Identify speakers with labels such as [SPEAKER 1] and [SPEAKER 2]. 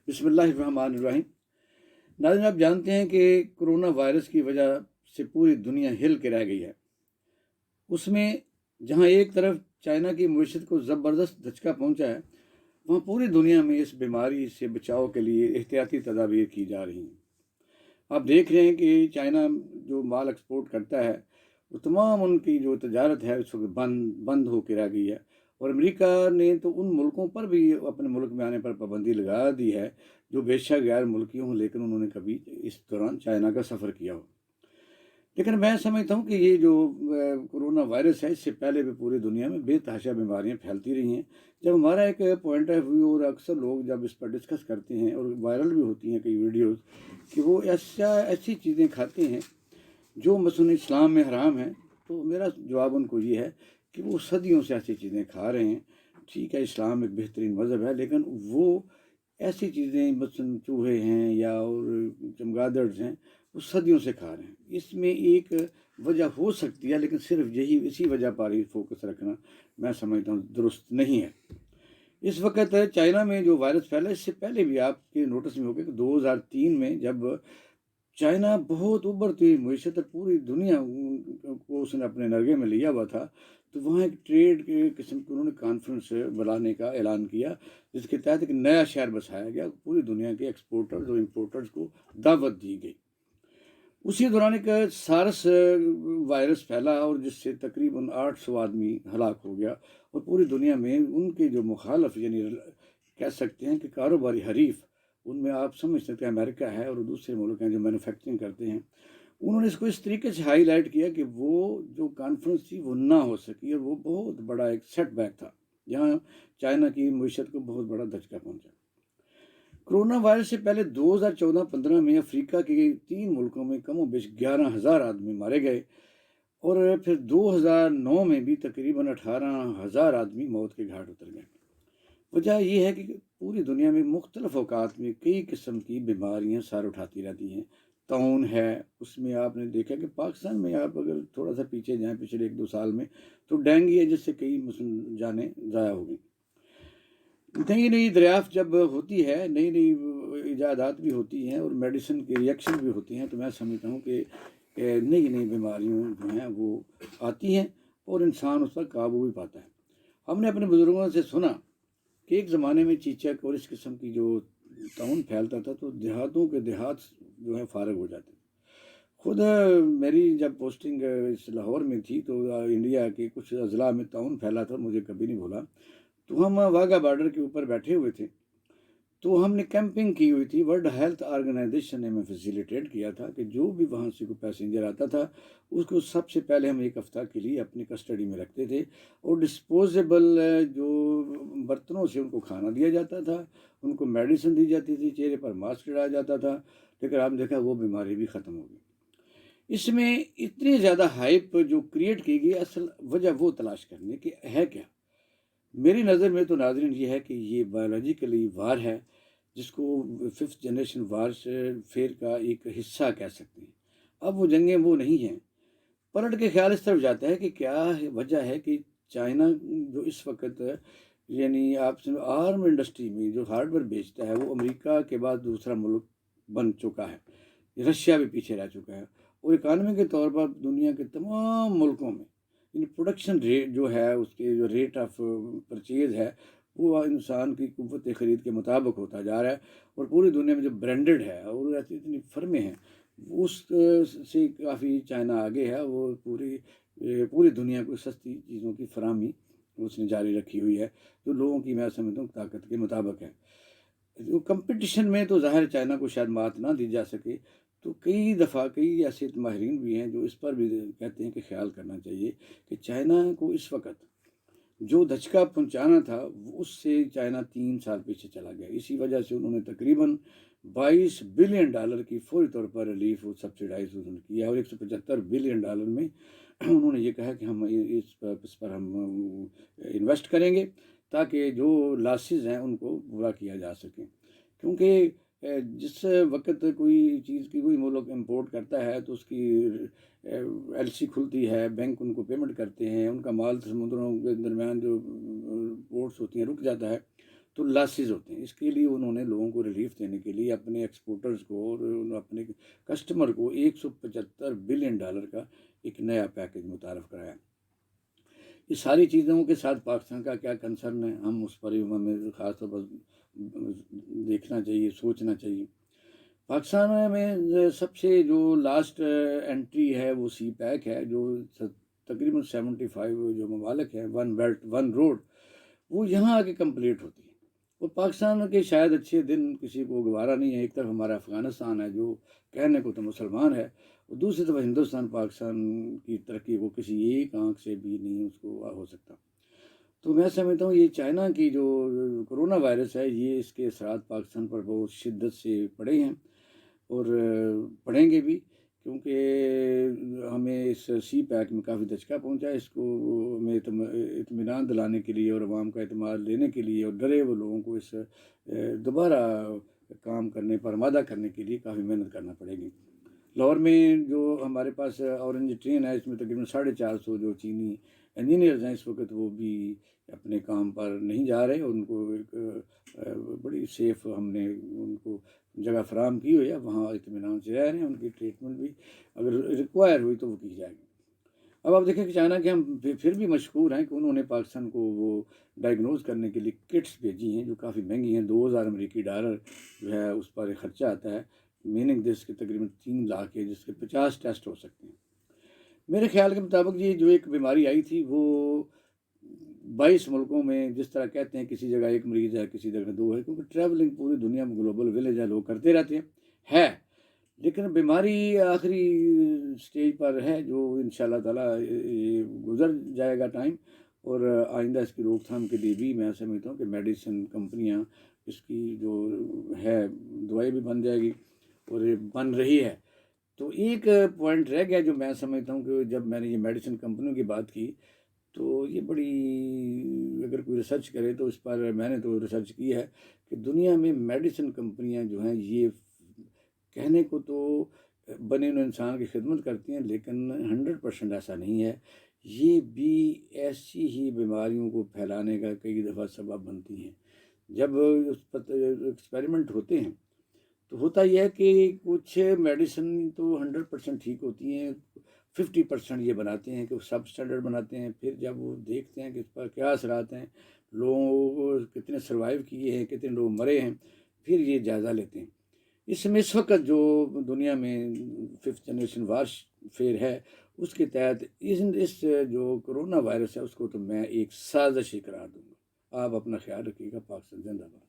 [SPEAKER 1] بسم اللہ الرحمن الرحیم۔ ناظرین، آپ جانتے ہیں کہ کرونا وائرس کی وجہ سے پوری دنیا ہل کے رہ گئی ہے۔ اس میں جہاں ایک طرف چائنا کی معیشت کو زبردست دھچکا پہنچا ہے، وہاں پوری دنیا میں اس بیماری سے بچاؤ کے لیے احتیاطی تدابیر کی جا رہی ہیں۔ آپ دیکھ رہے ہیں کہ چائنا جو مال ایکسپورٹ کرتا ہے، وہ تمام ان کی جو تجارت ہے اس وقت بند ہو کے رہ گئی ہے، اور امریکہ نے تو ان ملکوں پر بھی اپنے ملک میں آنے پر پابندی لگا دی ہے جو بے شک غیر ملکی ہوں، لیکن انہوں نے کبھی اس دوران چائنا کا سفر کیا ہو۔ لیکن میں سمجھتا ہوں کہ یہ جو کرونا وائرس ہے، اس سے پہلے بھی پوری دنیا میں بے تحاشا بیماریاں پھیلتی رہی ہیں۔ جب ہمارا ایک پوائنٹ آف ویو، اور اکثر لوگ جب اس پر ڈسکس کرتے ہیں اور وائرل بھی ہوتی ہیں کئی ویڈیوز، کہ وہ ایسی چیزیں کھاتے ہیں جو مثلاً اسلام میں حرام ہیں، تو میرا جواب ان کو یہ ہے کہ وہ صدیوں سے ایسی چیزیں کھا رہے ہیں۔ ٹھیک ہے، اسلام ایک بہترین مذہب ہے، لیکن وہ ایسی چیزیں مثلاً چوہے ہیں یا اور چمگادڑز ہیں، وہ صدیوں سے کھا رہے ہیں۔ اس میں ایک وجہ ہو سکتی ہے، لیکن صرف اسی وجہ پر ہی فوکس رکھنا میں سمجھتا ہوں درست نہیں ہے۔ اس وقت چائنا میں جو وائرس پھیلا، اس سے پہلے بھی آپ کے نوٹس میں ہوگا کہ 2003 میں جب چائنا بہت ابھرتی ہوئی معیشت اور پوری دنیا کو اس نے اپنے نرغے میں لیا ہوا تھا، تو وہاں ایک ٹریڈ کے قسم کی انہوں نے کانفرنس بلانے کا اعلان کیا، جس کے تحت ایک نیا شہر بسایا گیا، پوری دنیا کے ایکسپورٹرز اور امپورٹرز کو دعوت دی گئی۔ اسی دوران ایک سارس وائرس پھیلا، اور جس سے تقریباً 800 آدمی ہلاک ہو گیا، اور پوری دنیا میں ان کے جو مخالف، یعنی کہہ سکتے ہیں کہ کاروباری حریف، ان میں آپ سمجھ سکتے ہیں امریکہ ہے اور دوسرے ملک ہیں جو مینوفیکچرنگ کرتے ہیں، انہوں نے اس کو اس طریقے سے ہائی لائٹ کیا کہ وہ جو کانفرنس تھی وہ نہ ہو سکی، اور وہ بہت بڑا ایک سیٹ بیک تھا جہاں چائنا کی معیشت کو بہت بڑا دھچکا پہنچا۔ کرونا وائرس سے پہلے 2014-15 میں افریقہ کے 3 ملکوں میں کم و بیش 11,000 آدمی مارے گئے، اور پھر 2009 میں بھی تقریباً 18,000 آدمی موت کے گھاٹ اتر گئے۔ وجہ یہ ہے کہ پوری دنیا میں مختلف اوقات میں کئی قسم کی بیماریاں سر اٹھاتی رہتی ہیں۔ طاعون ہے، اس میں آپ نے دیکھا کہ پاکستان میں آپ اگر تھوڑا سا پیچھے جائیں پچھلے 1-2 سال میں، تو ڈینگی ہے جس سے کئی جانیں ضائع ہو گئیں۔ نئی نئی دریافت جب ہوتی ہے، نئی نئی ایجادات بھی ہوتی ہیں، اور میڈیسن کی ریئیکشن بھی ہوتی ہیں، تو میں سمجھتا ہوں کہ نئی نئی بیماریاں جو ہیں وہ آتی ہیں، اور انسان اس پر قابو بھی پاتا ہے۔ ہم نے اپنے بزرگوں سے سنا کہ ایک زمانے میں چیچک اور اس قسم کی جو طاعون پھیلتا تھا تو دیہاتوں کے دیہات جو ہے فارغ ہو جاتے تھے۔ خود میری جب پوسٹنگ اس لاہور میں تھی، تو انڈیا کے کچھ اضلاع میں طاعون پھیلا تھا، مجھے کبھی نہیں بھولا۔ تو ہم واگا بارڈر کے اوپر بیٹھے ہوئے تھے، تو ہم نے کیمپنگ کی ہوئی تھی۔ ورلڈ ہیلتھ آرگنائزیشن نے ہمیں فیسیلیٹیٹ کیا تھا کہ جو بھی وہاں سے کوئی پیسنجر آتا تھا، اس کو سب سے پہلے ہم 1 ہفتہ کے لیے اپنی کسٹڈی میں رکھتے تھے، اور ڈسپوزیبل جو برتنوں سے ان کو کھانا دیا جاتا تھا، ان کو میڈیسن دی جاتی تھی، چہرے پر ماسک چڑھایا جاتا تھا، لیکن آپ دیکھا وہ بیماری بھی ختم ہو گئی۔ اس میں اتنی زیادہ ہائپ جو کریٹ کی گئی، اصل وجہ وہ تلاش کرنے کہ ہے کیا۔ میری نظر میں تو ناظرین یہ ہے کہ یہ بایولوجیکلی وار ہے، جس کو 5th جنریشن وار فیئر کا ایک حصہ کہہ سکتے ہیں۔ اب وہ جنگیں وہ نہیں ہیں۔ پلٹ کے خیال اس طرف جاتا ہے کہ کیا وجہ ہے کہ چائنا جو اس وقت، یعنی آپ سے آرم انڈسٹری میں جو ہارڈ ویئر بیچتا ہے، وہ امریکہ کے بعد دوسرا ملک بن چکا ہے۔ رشیا بھی پیچھے رہ چکا ہے، اور اکانومی کے طور پر دنیا کے تمام ملکوں میں یعنی پروڈکشن ریٹ جو ہے، اس کے جو ریٹ آف پرچیز ہے، وہ انسان کی قوت خرید کے مطابق ہوتا جا رہا ہے، اور پوری دنیا میں جو برانڈڈ ہے اور ایسی اتنی فرمیں ہیں، اس سے کافی چائنا آگے ہے۔ وہ پوری دنیا کو سستی چیزوں کی فراہمی اس نے جاری رکھی ہوئی ہے، جو لوگوں کی میں سمجھتا ہوں طاقت کے مطابق ہے۔ جو کمپٹیشن میں تو ظاہر چائنا کو شاید مات نہ دی جا سکے، تو کئی دفعہ کئی ایسے ماہرین بھی ہیں جو اس پر بھی کہتے ہیں کہ خیال کرنا چاہیے کہ چائنا کو اس وقت جو دھچکا پہنچانا تھا، اس سے چائنا 3 سال پیچھے چلا گیا۔ اسی وجہ سے انہوں نے تقریباً $22 بلین کی فوری طور پر ریلیف اور سبسیڈائز انہوں نے کیا، اور $175 بلین میں انہوں نے یہ کہا کہ ہم اس پر ہم انویسٹ کریں گے، تاکہ جو لاسز ہیں ان کو پورا کیا جا سکے۔ کیونکہ جس وقت کوئی چیز کی کوئی ملک امپورٹ کرتا ہے، تو اس کی ایل سی کھلتی ہے، بینک ان کو پیمنٹ کرتے ہیں، ان کا مال سمندروں کے درمیان جو پورٹس ہوتی ہیں رک جاتا ہے، تو لاسز ہوتے ہیں. اس کے لیے انہوں نے لوگوں کو ریلیف دینے کے لیے اپنے ایکسپورٹرز کو اور اپنے کسٹمر کو $175 بلین کا ایک نیا پیکیج متعارف کرایا. یہ ساری چیزوں کے ساتھ پاکستان کا کیا کنسرن ہے، ہم اس پر ہمیں خاص طور پر دیکھنا چاہیے، سوچنا چاہیے. پاکستان میں سب سے جو لاسٹ انٹری ہے وہ سی پیک ہے، جو تقریباً 75 جو ممالک ہیں، ون بیلٹ ون روڈ، وہ یہاں آ کے کمپلیٹ ہوتی ہے. اور پاکستان کے شاید اچھے دن کسی کو گوارا نہیں ہے. ایک طرف ہمارا افغانستان ہے جو کہنے کو تو مسلمان ہے، اور دوسری طرف ہندوستان پاکستان کی ترقی کو کسی ایک آنکھ سے بھی نہیں اس کو ہو سکتا. تو میں سمجھتا ہوں یہ چائنا کی جو کرونا وائرس ہے، یہ اس کے اثرات پاکستان پر بہت شدت سے پڑے ہیں اور پڑھیں گے بھی، کیونکہ ہمیں اس سی پیک میں کافی دھچکا پہنچا ہے. اس کو ہمیں اطمینان دلانے کے لیے اور عوام کا اعتماد لینے کے لیے اور ڈرے ہوئے لوگوں کو اس دوبارہ کام کرنے پر آمادہ کرنے کے لیے کافی محنت کرنا پڑے گی. لاہور میں جو ہمارے پاس اورنج ٹرین ہے، اس میں تقریباً 450 جو چینی انجینئرز ہیں اس وقت، وہ بھی اپنے کام پر نہیں جا رہے. ان کو ایک بڑی سیف ہم نے ان کو جگہ فراہم کی ہوئی ہے، وہاں اطمینان سے رہ رہے ہیں. ان کی ٹریٹمنٹ بھی اگر ریکوائر ہوئی تو وہ کی جائے گی. اب آپ دیکھیں کہ چائنا کے ہم پھر بھی مشکور ہیں کہ انہوں نے پاکستان کو وہ ڈائگنوز کرنے کے لیے کٹس بھیجی ہیں جو کافی مہنگی ہیں. $2000 جو ہے اس پر خرچہ آتا ہے. میننگ دس کے تقریباً 3 لاکھ ہے، جس کے 50 ٹیسٹ ہو سکتے ہیں. میرے خیال کے مطابق یہ جو ایک بیماری آئی تھی وہ 22 ملکوں میں، جس طرح کہتے ہیں کسی جگہ 1 مریض ہے، کسی جگہ 2 ہے، کیونکہ ٹریولنگ پوری دنیا میں گلوبل ولیج ہے، لوگ کرتے رہتے ہیں. لیکن بیماری آخری سٹیج پر ہے جو انشاءاللہ تعالیٰ گزر جائے گا ٹائم. اور آئندہ اس کی روک تھام کے لیے بھی میں سمجھتا ہوں کہ میڈیسن کمپنیاں اس کی جو ہے دوائی بھی بن جائے گی اور یہ بن رہی ہے. تو ایک پوائنٹ رہ گیا جو میں سمجھتا ہوں کہ جب میں نے یہ میڈیسن کمپنیوں کی بات کی تو یہ بڑی، اگر کوئی ریسرچ کرے تو اس پر میں نے تو ریسرچ کی ہے کہ دنیا میں میڈیسن کمپنیاں جو ہیں یہ کہنے کو تو بنے ہوئے انسان کی خدمت کرتی ہیں، لیکن 100% ایسا نہیں ہے. یہ بھی ایسی ہی بیماریوں کو پھیلانے کا کئی دفعہ سبب بنتی ہیں. جب اس پر ایکسپیریمنٹ ہوتے ہیں تو ہوتا یہ ہے کہ کچھ میڈیسن تو 100% ٹھیک ہوتی ہیں، 50% یہ بناتے ہیں کہ وہ سب اسٹینڈرڈ بناتے ہیں. پھر جب وہ دیکھتے ہیں کہ اس پر کیا اثرات ہیں، لوگوں کو کتنے سروائیو کیے ہیں، کتنے لوگ مرے ہیں، پھر یہ جائزہ لیتے ہیں. اس میں اس وقت جو دنیا میں 5th جنریشن وارفیئر ہے، اس کے تحت اس جو کرونا وائرس ہے اس کو تو میں ایک سازش ہی قرار دوں گا. آپ اپنا خیال رکھیے گا. پاکستان زندہ باد.